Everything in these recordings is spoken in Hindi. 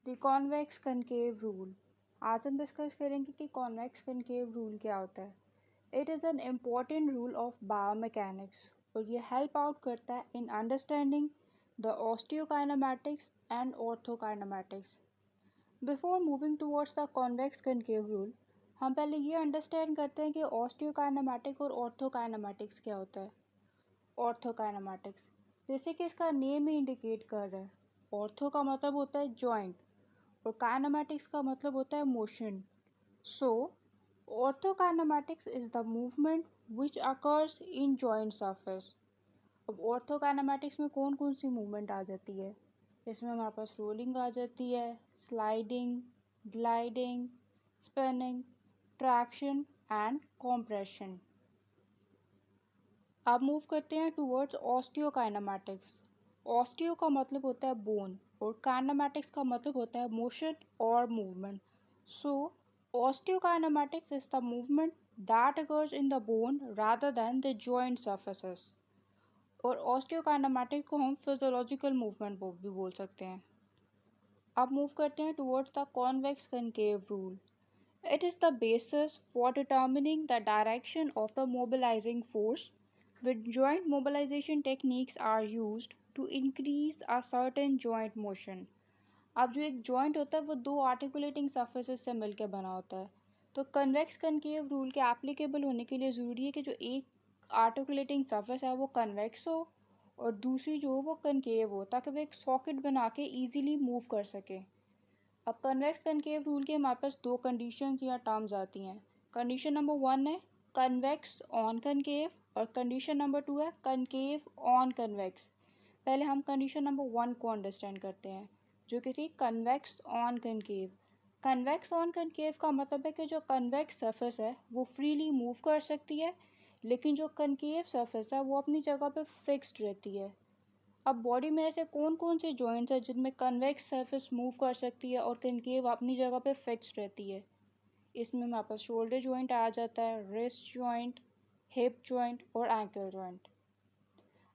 कि कॉन्वेक्स कनकेव रूल। आज हम डिस्कस करेंगे कि कॉन्वेक्स कनकेव रूल क्या होता है। It is an important rule of biomechanics और ये हेल्प आउट करता है in understanding the osteokinematics and orthokinematics. Before moving towards the convex concave rule, हम पहले ये अंडरस्टैंड करते हैं कि ऑस्टियोकाइनेमैटिक और ऑर्थोकाइनेमैटिक्स क्या होता है। ऑर्थोकाइनेमैटिक्स, जैसे कि इसका नेम ही इंडिकेट कर रहा है, ऑर्थो का मतलब होता है जॉइंट और काइनेमैटिक्स का मतलब होता है motion. So orthokinematics is the movement which occurs in joint surface. अब ऑर्थोकाइनेमैटिक्स में कौन कौन सी मूवमेंट आ जाती है? इसमें हमारे पास रोलिंग आ जाती है, sliding, gliding, spinning, traction and compression. अब मूव करते हैं टूवर्ड्स ऑस्टियोकाइनेमैटिक्स। ऑस्टियो का मतलब होता है बोन और काइनेमैटिक्स का मतलब होता है मोशन और movement. So osteokinematics is the movement that occurs in the bone rather than the joint surfaces. और ऑस्टियोकाइनेमैटिक को हम फिजियोलॉजिकल मूवमेंट भी बोल सकते हैं। अब मूव करते हैं towards the convex concave rule. It is the basis for determining the direction of the mobilizing force, with joint mobilization techniques are used to increase a certain joint motion. अब जो एक जॉइंट होता है वो दो आर्टिकुलेटिंग सर्फेसेस से मिलकर बना होता है। तो कन्वेक्स कनकेव रूल के एप्लीकेबल होने के लिए ज़रूरी है कि जो एक आर्टिकुलेटिंग सर्फेस है वो कन्वेक्स हो और दूसरी जो हो वो कनकेव हो, ताकि वो एक सॉकेट बना के ईजीली मूव कर सके। अब कन्वेक्स कनकेव रूल के हमारे पास दो कंडीशंस या टर्म्स आती हैं। कंडीशन नंबर 1 है कन्वेक्स ऑन कनकेव और कंडीशन नंबर 2 है कनकेव ऑन कन्वेक्स। पहले हम कंडीशन नंबर 1 को अंडरस्टैंड करते हैं, जो कि थी convex on concave. Convex on concave का मतलब है कि जो कन्वेक्स सरफेस है वो फ्रीली मूव कर सकती है, लेकिन जो कनकेव सरफेस है वो अपनी जगह पे फिक्स्ड रहती है। अब बॉडी में ऐसे कौन कौन से जॉइंट्स हैं जिनमें कन्वेक्स सरफेस मूव कर सकती है और कनकेव अपनी जगह पे फिक्स्ड रहती है? इसमें हमारे पास शोल्डर जॉइंट आ जाता है, रिस्ट जॉइंट, हिप जॉइंट और एंकल जॉइंट।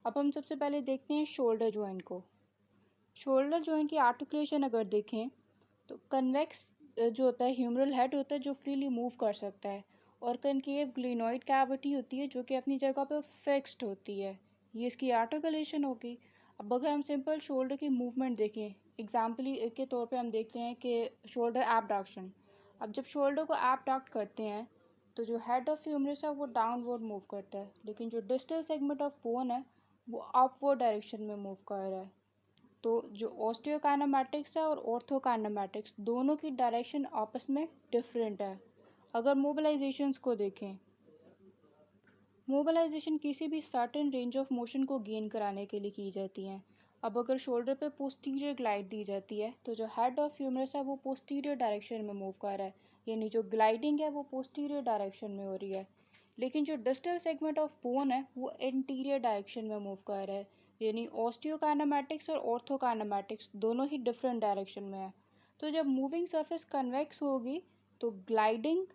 अब हम सबसे पहले देखते हैं शोल्डर जॉइंट को। शोल्डर जॉइंट की आर्टिकुलेशन अगर देखें तो कन्वेक्स जो होता है ह्यूमरल हेड होता है जो फ्रीली मूव कर सकता है, और कनकेव ग्लिनोइड कैविटी होती है जो कि अपनी जगह पर फिक्स्ड होती है। ये इसकी आर्टिकुलेशन होगी। अब अगर हम सिंपल शोल्डर की मूवमेंट देखें, एग्जाम्पल के तौर पे हम देखते हैं कि शोल्डर एबडक्शन। अब जब शोल्डर को एबडक्ट करते हैं तो जो हेड ऑफ ह्यूमरस है वो डाउनवर्ड मूव करता है, लेकिन जो डिस्टल सेगमेंट ऑफ बोन है वो अपवर्ड डायरेक्शन में मूव कर रहा है। तो जो ऑस्टियोकाइनेमैटिक्स है और ऑर्थोकाइनेमैटिक्स दोनों की डायरेक्शन आपस में डिफरेंट है। अगर मोबिलाइजेशंस को देखें, मोबिलाइजेशन किसी भी सर्टेन रेंज ऑफ मोशन को गेन कराने के लिए की जाती हैं। अब अगर शोल्डर पे पोस्टीरियर ग्लाइड दी जाती है तो जो हेड ऑफ ह्यूमरस है वो पोस्टीरियर डायरेक्शन में मूव कर रहा है, यानी जो ग्लाइडिंग है वो पोस्टीरियर डायरेक्शन में हो रही है, लेकिन जो डिस्टल सेगमेंट ऑफ बोन है वो इंटीरियर डायरेक्शन में मूव कर रहा है, यानी ऑस्टियोकाइनेमैटिक्स और ऑर्थोकाइनेमैटिक्स दोनों ही डिफरेंट डायरेक्शन में है। तो जब मूविंग सरफेस कन्वेक्स होगी तो ग्लाइडिंग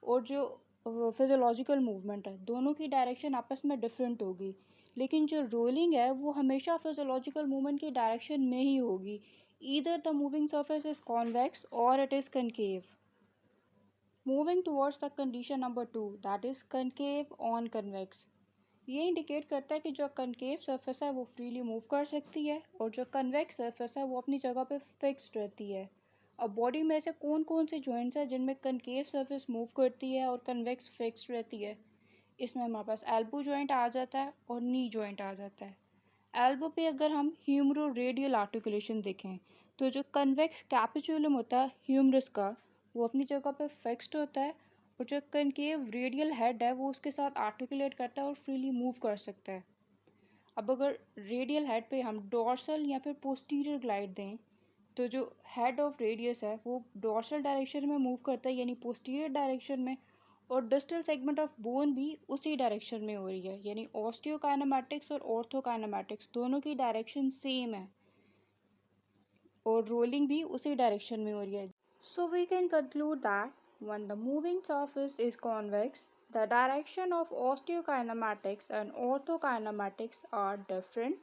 और जो फिजियोलॉजिकल मूवमेंट है दोनों की डायरेक्शन आपस में डिफरेंट होगी, लेकिन जो रोलिंग है वो हमेशा फिजियोलॉजिकल मूवमेंट की डायरेक्शन में ही होगी। Either the moving surface is convex और it is concave. Moving towards the condition number 2, that is concave on convex. ये इंडिकेट करता है कि जो कनकेव सरफेस है वो फ्रीली मूव कर सकती है और जो कन्वेक्स सरफेस है वो अपनी जगह पे फिक्स्ड रहती है। अब बॉडी में ऐसे कौन कौन से जॉइंट्स हैं जिनमें कनकेव सरफेस मूव करती है और कन्वेक्स फिक्स्ड रहती है? इसमें हमारे पास एल्बो जॉइंट आ जाता है और नी जॉइंट आ जाता है। एल्बो पे अगर हम ह्यूमरो रेडियल आर्टिकुलेशन देखें तो जो कन्वेक्स कैपिचुलम होता है ह्यूमरस का वो अपनी जगह पे फिक्स्ड होता है, और जो कनकेव रेडियल हेड है वो उसके साथ आर्टिकुलेट करता है और फ्रीली मूव कर सकता है। अब अगर रेडियल हेड पे हम डॉर्सल या फिर पोस्टीरियर ग्लाइड दें तो जो हेड ऑफ रेडियस है वो डॉर्सल डायरेक्शन में मूव करता है, यानी पोस्टीरियर डायरेक्शन में, और डिस्टल सेगमेंट ऑफ बोन भी उसी डायरेक्शन में हो रही है, यानी ऑस्टियोकाइनेमैटिक्स और ऑर्थोकाइनेमैटिक्स दोनों की डायरेक्शन सेम है और रोलिंग भी उसी डायरेक्शन में हो रही है। So we can conclude that when the moving surface is convex, the direction of osteokinematics and orthokinematics are different.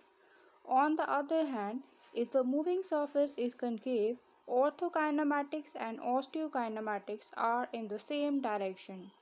On the other hand, if the moving surface is concave, Orthokinematics and osteokinematics are in the same direction.